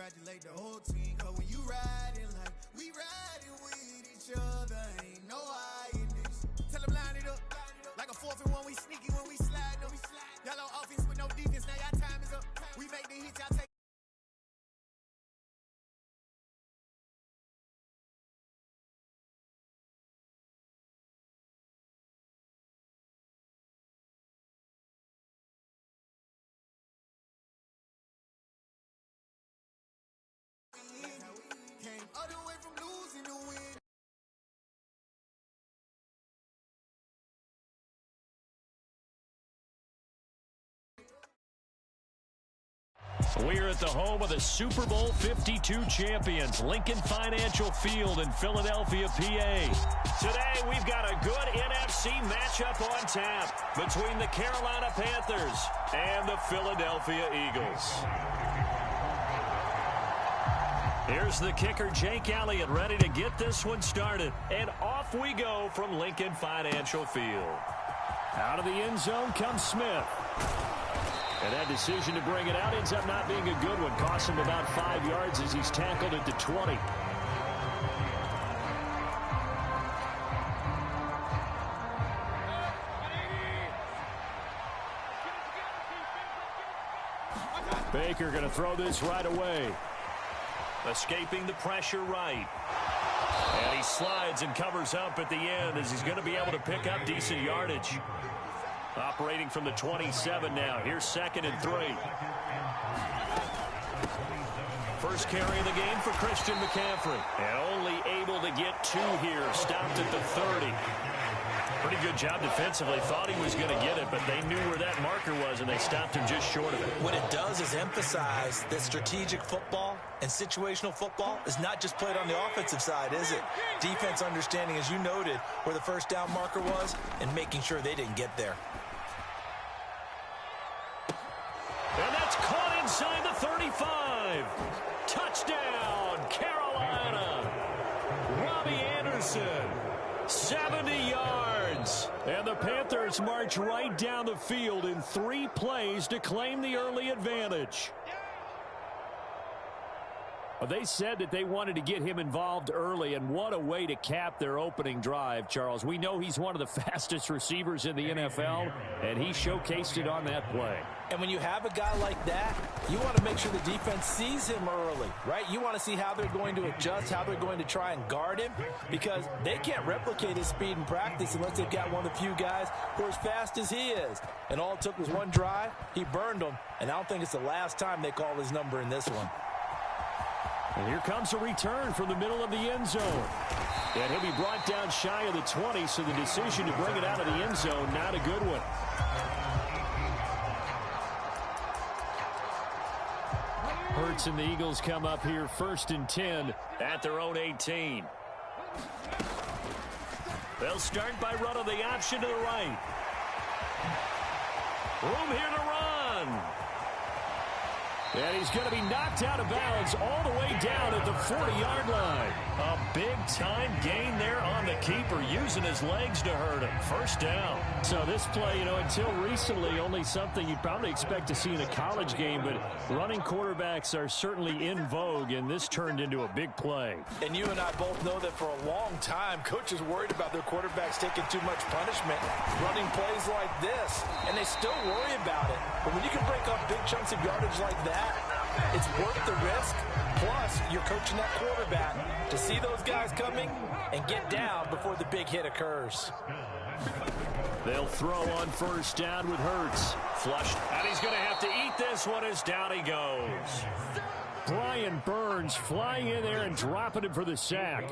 Congratulate the whole team, cause when you riding like we riding with each other, ain't no hiding this. Tell them line it up, like a 4th and 1, we sneaky when we slide them. Y'all on offense with no defense, now y'all time is up. We make the hits, y'all take. Came all the way from losing to win. We're at the home of the Super Bowl 52 champions, Lincoln Financial Field in Philadelphia, PA. Today, we've got a good NFC matchup on tap between the Carolina Panthers and the Philadelphia Eagles. Here's the kicker, Jake Elliott, ready to get this one started. And off we go from Lincoln Financial Field. Out of the end zone comes Smith. And that decision to bring it out ends up not being a good one. Costs him about 5 yards as he's tackled at the 20. Baker going to throw this right away. Escaping the pressure right. And he slides and covers up at the end as he's going to be able to pick up decent yardage. Operating from the 27 now. Here's 2nd and 3. First carry of the game for Christian McCaffrey. And only able to get 2 here. Stopped at the 30. Pretty good job defensively. Thought he was going to get it, but they knew where that marker was, and they stopped him just short of it. What it does is emphasize that strategic football and situational football is not just played on the offensive side, is it? Defense understanding, as you noted, where the first down marker was and making sure they didn't get there. And that's caught inside the 35. Touchdown, Carolina. Robbie Anderson, 70 yards. And the Panthers march right down the field in 3 plays to claim the early advantage. Well, they said that they wanted to get him involved early, and what a way to cap their opening drive, Charles. We know he's one of the fastest receivers in the NFL, and he showcased it on that play. And when you have a guy like that, you want to make sure the defense sees him early, right? You want to see how they're going to adjust, how they're going to try and guard him, because they can't replicate his speed in practice unless they've got one of the few guys who are as fast as he is. And all it took was one drive. He burned them, and I don't think it's the last time they call his number in this one. And here comes a return from the middle of the end zone. And he'll be brought down shy of the 20, so the decision to bring it out of the end zone, not a good one. Hurts and the Eagles come up here 1st and 10 at their own 18. They'll start by running the option to the right. Room here to run. And he's going to be knocked out of bounds all the way down at the 40-yard line. A big-time gain there on the keeper, using his legs to hurt him. First down. So this play, until recently, only something you'd probably expect to see in a college game, but running quarterbacks are certainly in vogue, and this turned into a big play. And you and I both know that for a long time, coaches worried about their quarterbacks taking too much punishment, running plays like this, and they still worry about it. But when you can break up big chunks of yardage like that, it's worth the risk. Plus, you're coaching that quarterback to see those guys coming and get down before the big hit occurs. They'll throw on first down with Hurts. Flushed. And he's going to have to eat this one as down he goes. Brian Burns flying in there and dropping him for the sack.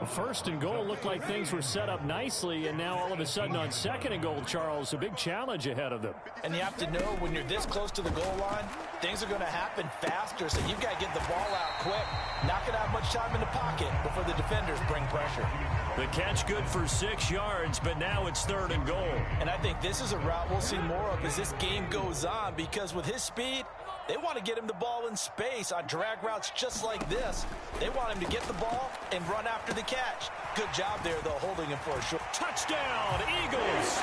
First and goal looked like things were set up nicely, and now all of a sudden on 2nd and goal, Charles, a big challenge ahead of them. And you have to know when you're this close to the goal line, things are going to happen faster, so you've got to get the ball out quick. Not going to have much time in the pocket before the defenders bring pressure. The catch good for 6 yards, but now it's 3rd and goal. And I think this is a route we'll see more of as this game goes on, because with his speed, they want to get him the ball in space on drag routes just like this. They want him to get the ball and run after the catch. Good job there, though, holding him for a short. Touchdown, Eagles!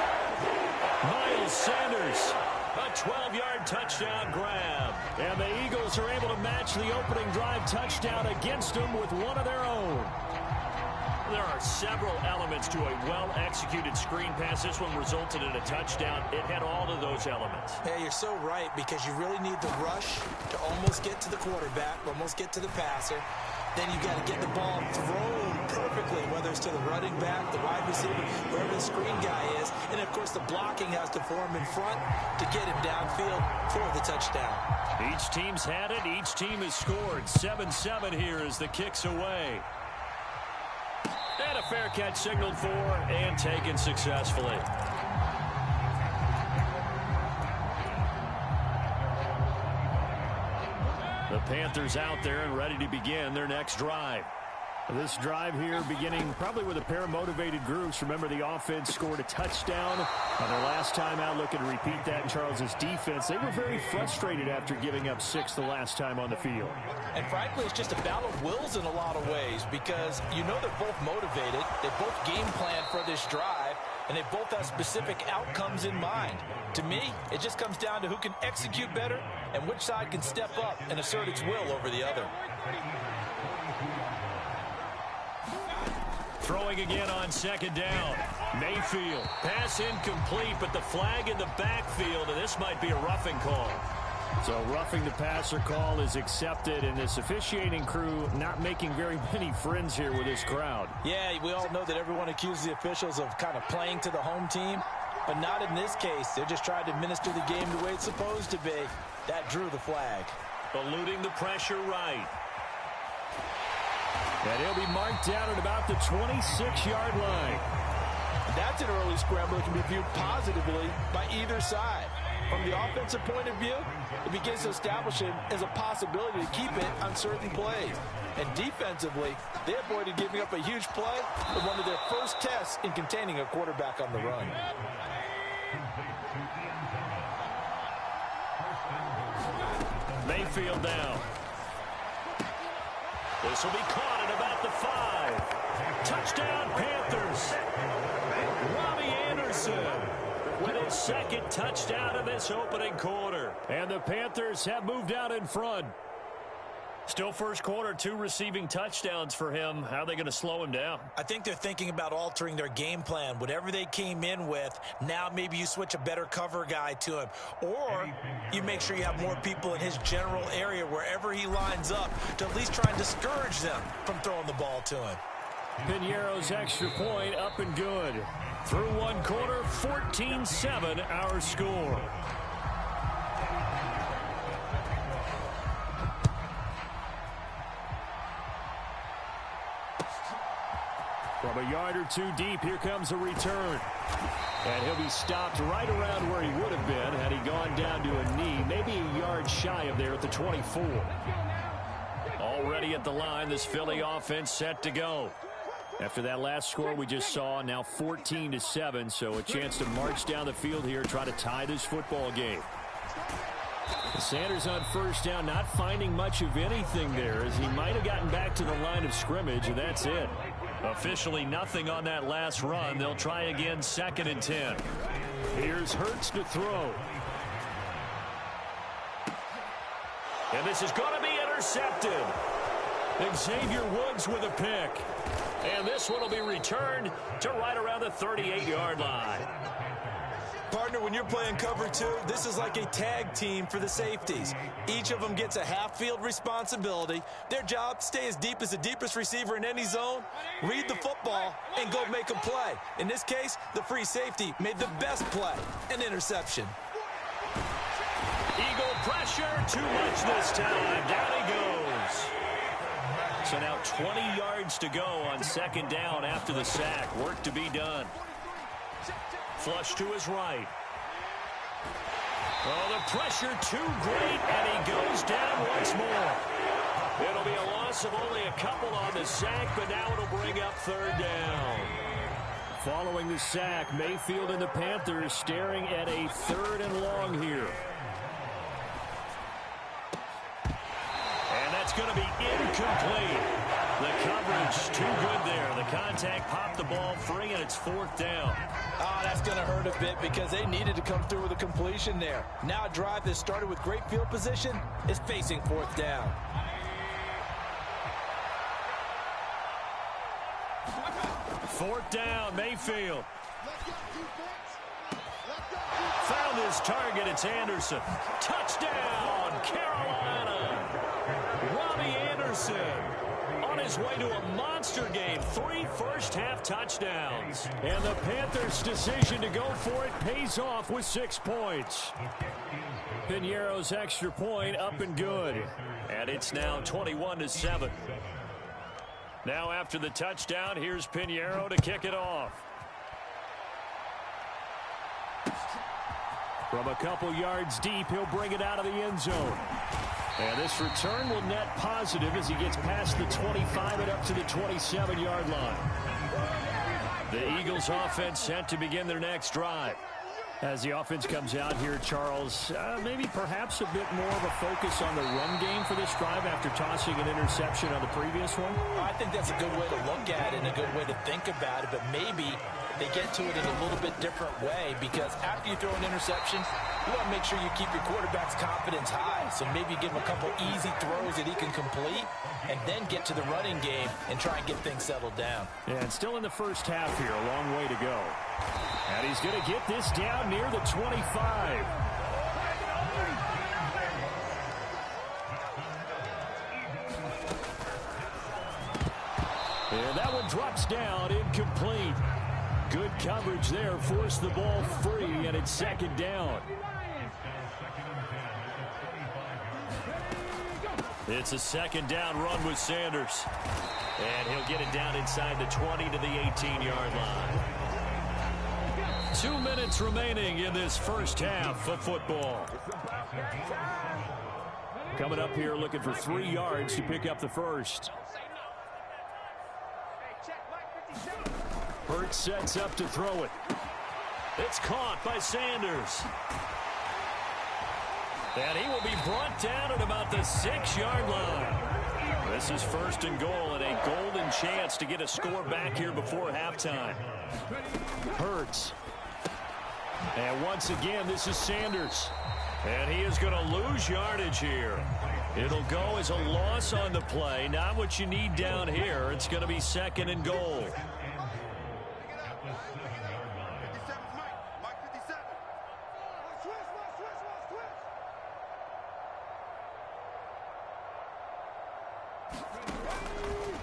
Miles Sanders A 12-yard touchdown grab. And the Eagles are able to match the opening drive touchdown against them with one of their own. There are several elements to a well-executed screen pass. This one resulted in a touchdown. It had all of those elements. Yeah, you're so right, because you really need the rush to almost get to the quarterback, almost get to the passer. Then you've got to get the ball thrown perfectly, whether it's to the running back, the wide receiver, wherever the screen guy is. And, of course, the blocking has to form in front to get him downfield for the touchdown. Each team's had it. Each team has scored. 7-7 here as the kick's away. And a fair catch signaled for and taken successfully. The Panthers out there and ready to begin their next drive. This drive here beginning probably with a pair of motivated groups. Remember, the offense scored a touchdown on their last time out. Looking to repeat that in Charles's defense. They were very frustrated after giving up 6 the last time on the field. And frankly, it's just a battle of wills in a lot of ways, because you know they're both motivated. They both game plan for this drive, and they both have specific outcomes in mind. To me, it just comes down to who can execute better and which side can step up and assert its will over the other. Throwing again on second down. Mayfield. Pass incomplete, but the flag in the backfield, and this might be a roughing call. So roughing the passer call is accepted, and this officiating crew not making very many friends here with this crowd. Yeah, we all know that everyone accuses the officials of kind of playing to the home team, but not in this case. They're just trying to administer the game the way it's supposed to be. That drew the flag. Eluding the pressure right. And he'll be marked down at about the 26-yard line. That's an early scramble that can be viewed positively by either side. From the offensive point of view, it begins to establish it as a possibility to keep it on certain plays. And defensively, they avoided giving up a huge play with one of their first tests in containing a quarterback on the run. Mayfield down. This will be caught at about the 5. Touchdown, Panthers. Robbie Anderson with his second touchdown of this opening quarter. And the Panthers have moved out in front. Still first quarter, 2 receiving touchdowns for him. How are they going to slow him down? I think they're thinking about altering their game plan. Whatever they came in with, now maybe you switch a better cover guy to him. Or you make sure you have more people in his general area wherever he lines up to at least try and discourage them from throwing the ball to him. Piñeiro's extra point up and good. Through one quarter, 14-7 our score. From a yard or 2 deep, here comes a return. And he'll be stopped right around where he would have been had he gone down to a knee, maybe a yard shy of there at the 24. Already at the line, this Philly offense set to go. After that last score we just saw, now 14-7, so a chance to march down the field here, try to tie this football game. Sanders on first down, not finding much of anything there, as he might have gotten back to the line of scrimmage, and that's it. Officially nothing on that last run. They'll try again, 2nd and 10. Here's Hurts to throw. And this is going to be intercepted. Xavier Woods with a pick. And this one will be returned to right around the 38-yard line. Partner, when you're playing cover 2, this is like a tag team for the safeties. Each of them gets a half-field responsibility. Their job, stay as deep as the deepest receiver in any zone, read the football, and go make a play. In this case, the free safety made the best play, an interception. Eagle pressure, too much this time. Down he goes. So now 20 yards to go on 2nd down after the sack. Work to be done. Flush to his right. Oh, the pressure too great, and he goes down once more. It'll be a loss of only a couple on the sack, but now it'll bring up 3rd down. Following the sack, Mayfield and the Panthers staring at a 3rd and long here. And that's going to be incomplete. The coverage too good there. The contact popped the ball free, and it's 4th down. Oh, that's going to hurt a bit because they needed to come through with a completion there. Now a drive that started with great field position is facing 4th down. Fourth down, Mayfield. Found his target. It's Anderson. Touchdown, Carolina. Robbie Anderson on his way to a monster game. 3 first-half touchdowns. And the Panthers' decision to go for it pays off with 6 points. Piñeiro's extra point up and good. And it's now 21-7. Now after the touchdown, here's Piñeiro to kick it off. From a couple yards deep, he'll bring it out of the end zone. And this return will net positive as he gets past the 25 and up to the 27-yard line. The Eagles offense set to begin their next drive. As the offense comes out here, Charles, maybe perhaps a bit more of a focus on the run game for this drive after tossing an interception on the previous one? I think that's a good way to look at it and a good way to think about it, but maybe they get to it in a little bit different way because after you throw an interception, you want to make sure you keep your quarterback's confidence high. So maybe give him a couple easy throws that he can complete and then get to the running game and try and get things settled down. Yeah, and still in the first half here, a long way to go. And he's going to get this down near the 25. And that one drops down, incomplete. Good coverage there, forced the ball free, and it's 2nd down. It's a 2nd down run with Sanders. And he'll get it down inside the 20 to the 18-yard line. 2 minutes remaining in this first half of football. Coming up here looking for 3 yards to pick up the first. Hurts sets up to throw it. It's caught by Sanders. And he will be brought down at about the 6-yard line. This is 1st and goal and a golden chance to get a score back here before halftime. Hurts. And once again, this is Sanders. And he is going to lose yardage here. It'll go as a loss on the play. Not what you need down here. It's going to be 2nd and goal.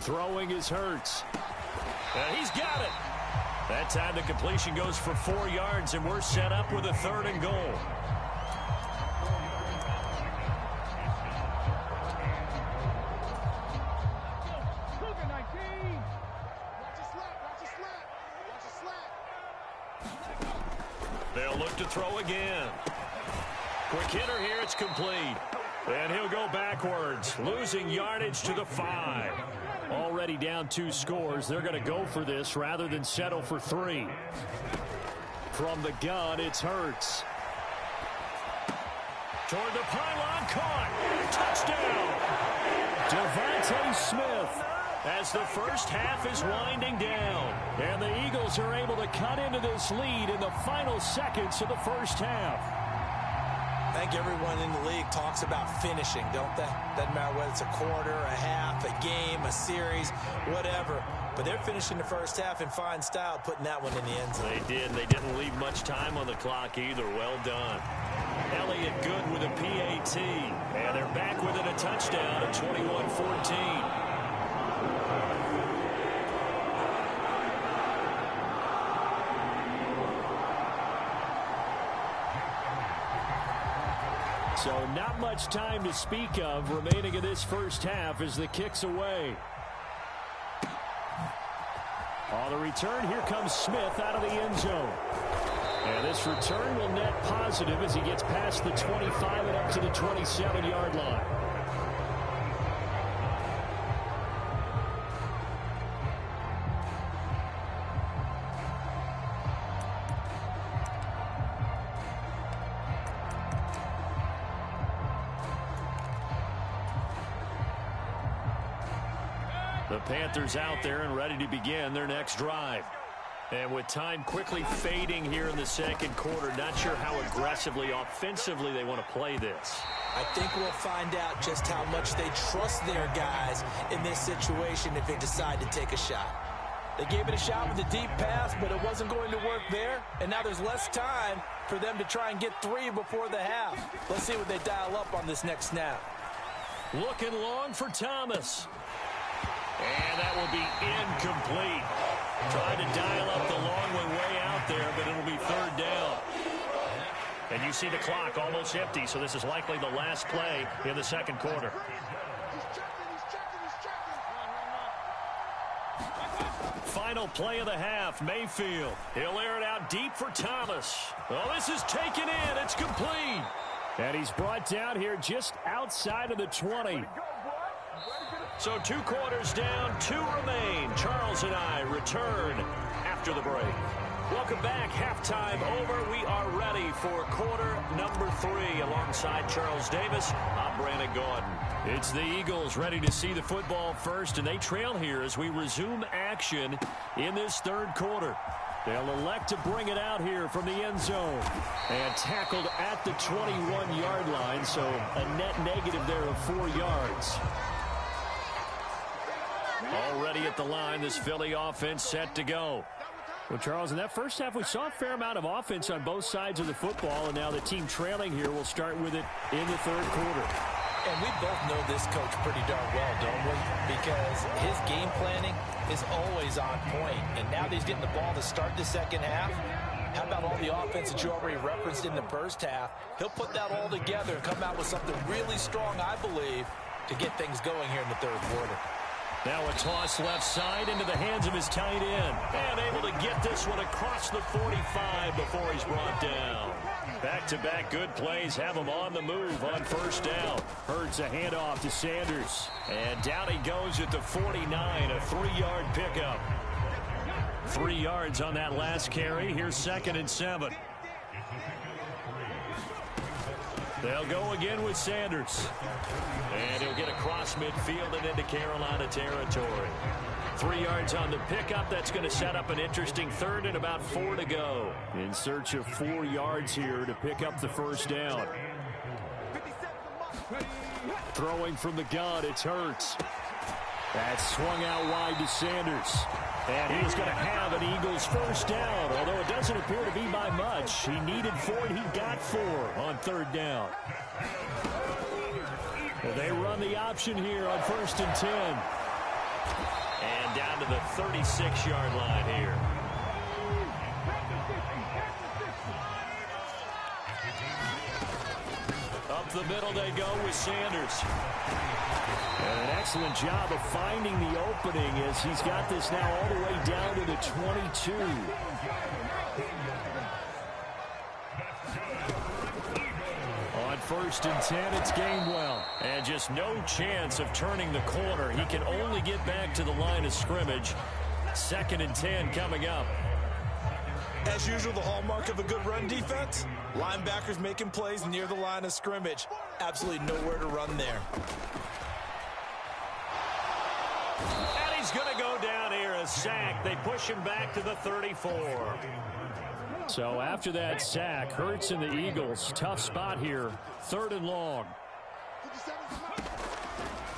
Throwing is Hurts. And he's got it. That time the completion goes for 4 yards, and we're set up with a 3rd and goal. They'll look to throw again. Quick hitter here, it's complete. And he'll go backwards, losing yardage to the 5. Already down 2 scores. They're going to go for this rather than settle for 3. From the gun, it's Hurts. Toward the pylon, caught. Touchdown. Devontae Smith as the first half is winding down. And the Eagles are able to cut into this lead in the final seconds of the first half. I think everyone in the league talks about finishing, don't they? Doesn't matter whether it's a quarter, a half, a game, a series, whatever. But they're finishing the first half in fine style, putting that one in the end zone. They did. They didn't leave much time on the clock either. Well done. Elliott good with a PAT. And they're back within a touchdown at 21-14. So not much time to speak of remaining in this first half as the kick's away. On the return, here comes Smith out of the end zone. And this return will net positive as he gets past the 25 and up to the 27-yard line. The Panthers out there and ready to begin their next drive. And with time quickly fading here in the second quarter, not sure how aggressively, offensively they want to play this. I think we'll find out just how much they trust their guys in this situation if they decide to take a shot. They gave it a shot with a deep pass, but it wasn't going to work there. And now there's less time for them to try and get 3 before the half. Let's see what they dial up on this next snap. Looking long for Thomas. And that will be incomplete. Tried to dial up the long one way out there, but it'll be third down. And you see the clock almost empty, so this is likely the last play in the second quarter. Final play of the half, Mayfield. He'll air it out deep for Thomas. Oh, this is taken in. It's complete. And he's brought down here just outside of the 20. So 2 quarters down, 2 remain. Charles and I return after the break. Welcome back. Halftime over. We are ready for quarter number 3. Alongside Charles Davis, I'm Brandon Gordon. It's the Eagles ready to see the football first, and they trail here as we resume action in this third quarter. They'll elect to bring it out here from the end zone. And tackled at the 21-yard line, so a net negative there of 4 yards. Already at the line, this Philly offense set to go. Well, Charles, in that first half, we saw a fair amount of offense on both sides of the football, and now the team trailing here will start with it in the third quarter. And we both know this coach pretty darn well, don't we? Because his game planning is always on point. And now that he's getting the ball to start the second half, how about all the offense that you already referenced in the first half? He'll put that all together and come out with something really strong, I believe, to get things going here in the third quarter. Now a toss left side into the hands of his tight end. And able to get this one across the 45 before he's brought down. Back-to-back good plays have him on the move on first down. Hurts a handoff to Sanders. And down he goes at the 49, a 3-yard pickup. 3 yards on that last carry. Here's 2nd and 7. They'll go again with Sanders. And he'll get across midfield and into Carolina territory. 3 yards on the pickup. That's going to set up an interesting third and about 4 to go. In search of 4 yards here to pick up the first down. Throwing from the gun, it's Hurts. That's swung out wide to Sanders. And he's going to have an Eagles first down, although it doesn't appear to be by much. He needed 4, and he got 4 on third down. Well, they run the option here on 1st and 10. And down to the 36-yard line here. Up the middle they go with Sanders. And an excellent job of finding the opening as he's got this now all the way down to the 22. On 1st and 10, it's Gainwell. And just no chance of turning the corner. He can only get back to the line of scrimmage. 2nd and 10 coming up. As usual, the hallmark of a good run defense, linebackers making plays near the line of scrimmage. Absolutely nowhere to run there. And he's going to go down here, a sack. They push him back to the 34. So after that sack, Hurts and the Eagles, tough spot here, 3rd and long.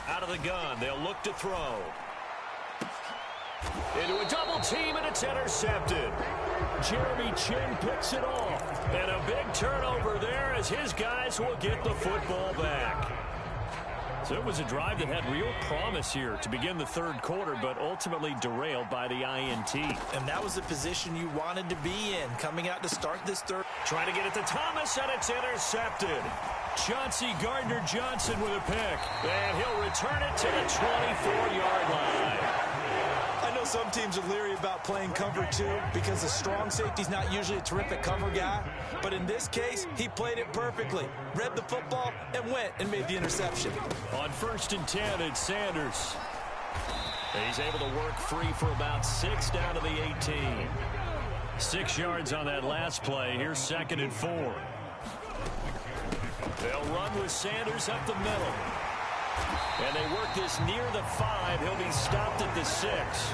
Out of the gun, they'll look to throw. Into a double team, and it's intercepted. Jeremy Chin picks it off. And a big turnover there as his guys will get the football back. So it was a drive that had real promise here to begin the third quarter, but ultimately derailed by the INT. And that was the position you wanted to be in, coming out to start this third. Trying to get it to Thomas, and it's intercepted. Chauncey Gardner-Johnson with a pick. And he'll return it to the 24-yard line. I know some teams are leery about playing cover 2 because a strong safety's not usually a terrific cover guy. But in this case, he played it perfectly. Read the football and went and made the interception. On 1st and 10, it's Sanders. He's able to work free for about 6 down to the 18. 6 yards on that last play. Here's 2nd and 4. They'll run with Sanders up the middle. And they work this near the 5. He'll be stopped at the 6.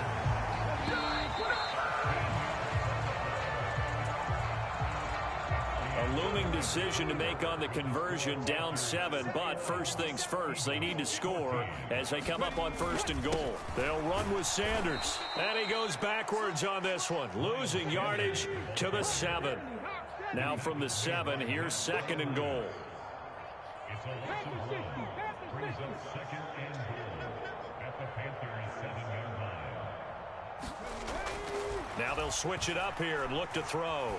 A looming decision to make on the conversion, down 7. But first things first, they need to score as they come up on 1st and goal. They'll run with Sanders. And he goes backwards on this one, losing yardage to the 7. Now from the 7, here's 2nd and goal. It's a loss of 1. Brings up 2nd and goal at the Panthers' 7-yard line. Now they'll switch it up here and look to throw.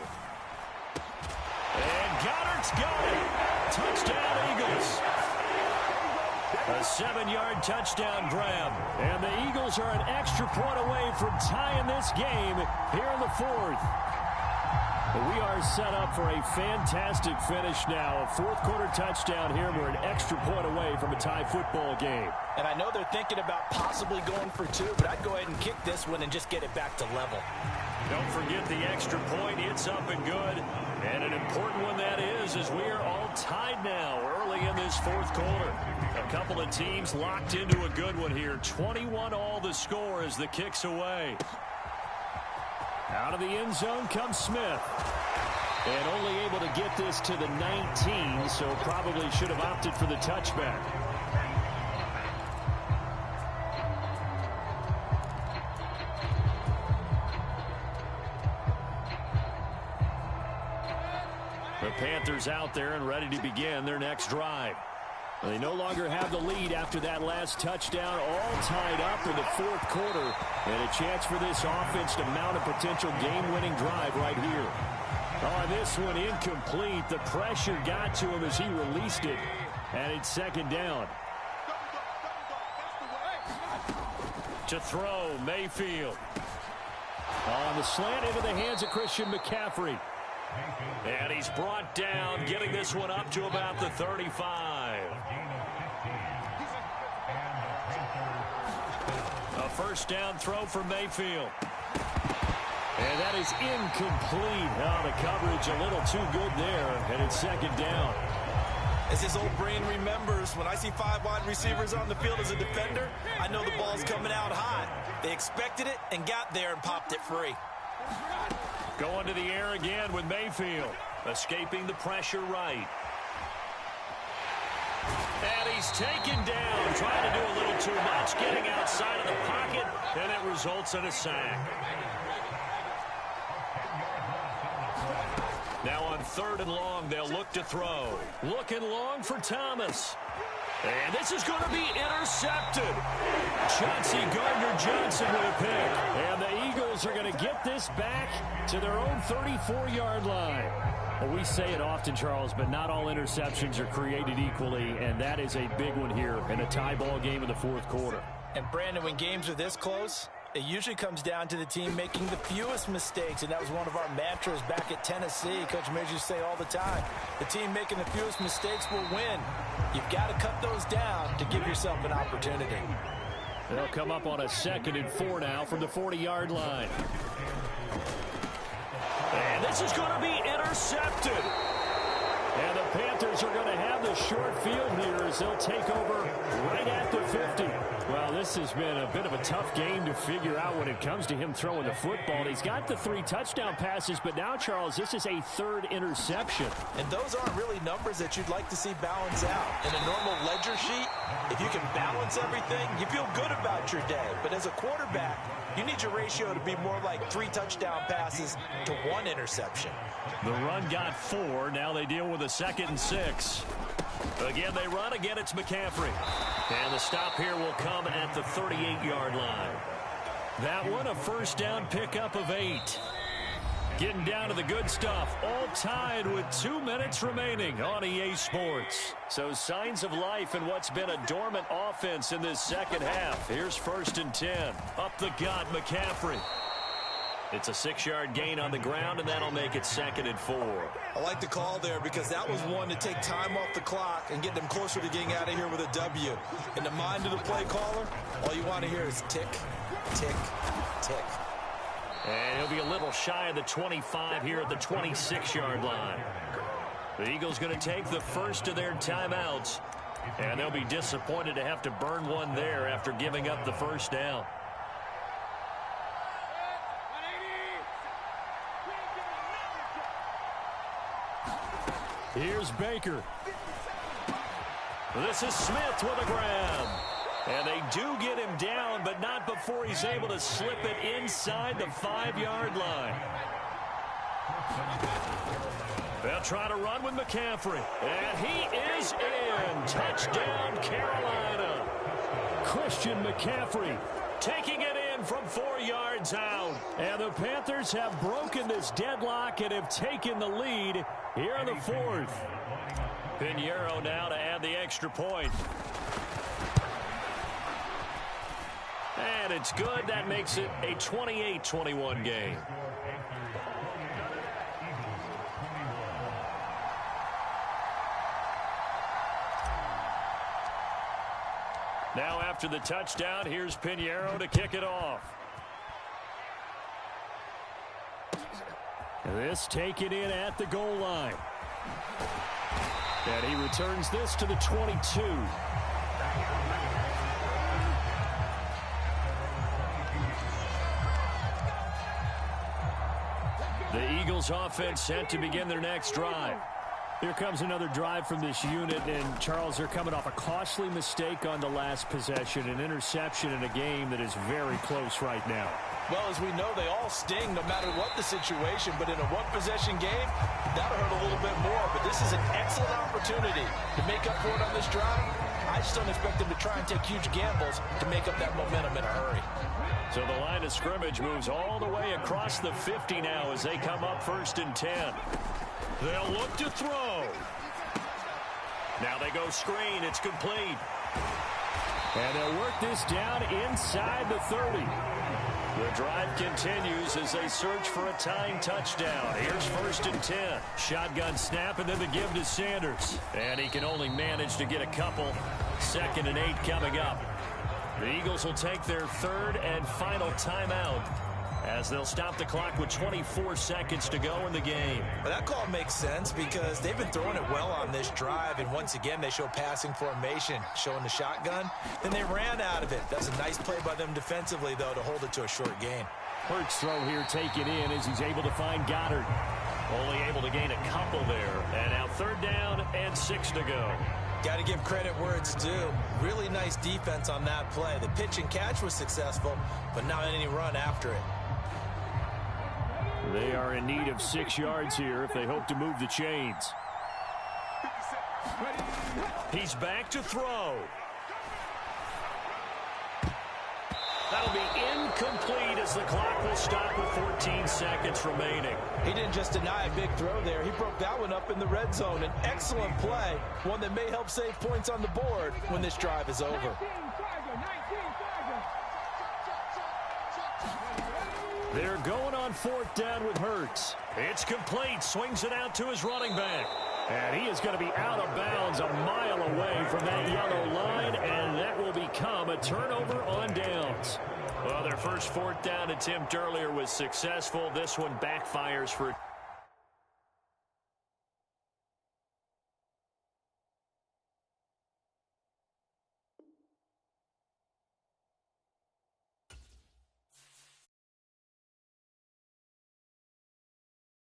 And Goddard's got it. Touchdown, Eagles. A 7-yard touchdown grab. And the Eagles are an extra point away from tying this game here in the 4th. We are set up for a fantastic finish now. A 4th quarter touchdown here. We're an extra point away from a tie football game. And I know they're thinking about possibly going for 2, but I'd go ahead and kick this one and just get it back to level. Don't forget the extra point. It's up and good. And an important one that is, as we are all tied now early in this 4th quarter. A couple of teams locked into a good one here. 21 all the score as the kick's away. Out of the end zone comes Smith. And only able to get this to the 19, so probably should have opted for the touchback. The Panthers out there and ready to begin their next drive. They no longer have the lead after that last touchdown, all tied up in the 4th quarter. And a chance for this offense to mount a potential game-winning drive right here. Oh, this one incomplete. The pressure got to him as he released it. And it's 2nd down. To throw, Mayfield. On the slant into the hands of Christian McCaffrey. And he's brought down, getting this one up to about the 35. A 1st down throw for Mayfield. And that is incomplete. Oh, the coverage a little too good there, and it's 2nd down. As his old brain remembers, when I see 5 wide receivers on the field as a defender, I know the ball's coming out hot. They expected it and got there and popped it free. Going to the air again with Mayfield. Escaping the pressure right. And he's taken down. Trying to do a little too much. Getting outside of the pocket. And it results in a sack. Now on 3rd and long, they'll look to throw. Looking long for Thomas. And this is going to be intercepted. Chauncey Gardner-Johnson with a pick. And the Eagles are going to get this back to their own 34-yard line. Well, we say it often, Charles, but not all interceptions are created equally, and that is a big one here in a tie ball game in the 4th quarter. And, Brandon, when games are this close, it usually comes down to the team making the fewest mistakes, and that was one of our mantras back at Tennessee. Coach Mears used to say all the time, the team making the fewest mistakes will win. You've got to cut those down to give yourself an opportunity. They'll come up on a 2nd and 4 now from the 40-yard line. And this is going to be intercepted. And the Panthers are going to have the short field here as they'll take over right at the 50. Well, this has been a bit of a tough game to figure out when it comes to him throwing the football. He's got the 3 touchdown passes, but now, Charles, this is a 3rd interception. And those aren't really numbers that you'd like to see balance out. In a normal ledger sheet, if you can balance everything, you feel good about your day. But as a quarterback, you need your ratio to be more like 3 touchdown passes to 1 interception. The run got 4. Now they deal with a 2nd and 6. Again, they run. Again, it's McCaffrey. And the stop here will come at the 38-yard line. That one, a 1st down pickup of 8. Getting down to the good stuff. All tied with 2 minutes remaining on EA Sports. So signs of life in what's been a dormant offense in this 2nd half. Here's 1st and 10. Up the gut, McCaffrey. It's a 6-yard gain on the ground, and that'll make it 2nd and 4. I like the call there because that was one to take time off the clock and get them closer to getting out of here with a W. In the mind of the play caller, all you want to hear is tick, tick, tick. And he'll be a little shy of the 25 here at the 26-yard line. The Eagles going to take the first of their timeouts And they'll be disappointed to have to burn one there after giving up the first down. Here's Baker. This is Smith with a grab. And they do get him down, but not before he's able to slip it inside the 5-yard line. They'll try to run with McCaffrey. And he is in. Touchdown, Carolina. Christian McCaffrey taking it in from 4 yards out. And the Panthers have broken this deadlock and have taken the lead here in the 4th. Pinheiro now to add the extra point. And it's good. That makes it a 28-21 game. Now after the touchdown, here's Pinheiro to kick it off. This taken in at the goal line. And he returns this to the 22. The Eagles offense set to begin their next drive. Here comes another drive from this unit, and Charles, they're coming off a costly mistake on the last possession, an interception in a game that is very close right now. Well, as we know, they all sting no matter what the situation, but in a one-possession game, that'll hurt a little bit more. But this is an excellent opportunity to make up for it on this drive. I just don't expect them to try and take huge gambles to make up that momentum in a hurry. So the line of scrimmage moves all the way across the 50 now as they come up 1st and 10. They'll look to throw. Now they go screen. It's complete. And they'll work this down inside the 30. The drive continues as they search for a tying touchdown. Here's 1st and 10. Shotgun snap and then the give to Sanders. And he can only manage to get a couple. 2nd and 8 coming up. The Eagles will take their 3rd and final timeout as they'll stop the clock with 24 seconds to go in the game. Well, that call makes sense because they've been throwing it well on this drive, and once again they show passing formation, showing the shotgun. Then they ran out of it. That's a nice play by them defensively, though, to hold it to a short gain. Hurts throw here taken in as he's able to find Goddard. Only able to gain a couple there. And now 3rd down and 6 to go. Got to give credit where it's due. Really nice defense on that play. The pitch and catch was successful, but not any run after it. They are in need of 6 yards here if they hope to move the chains. He's back to throw. That'll be incomplete as the clock will stop with 14 seconds remaining. He didn't just deny a big throw there. He broke that one up in the red zone. An excellent play, one that may help save points on the board when this drive is over. They're going on 4th down with Hurts. It's complete. Swings it out to his running back. And he is going to be out of bounds a mile away from that yellow line, and that will become a turnover on downs. Well, their first 4th down attempt earlier was successful. This one backfires for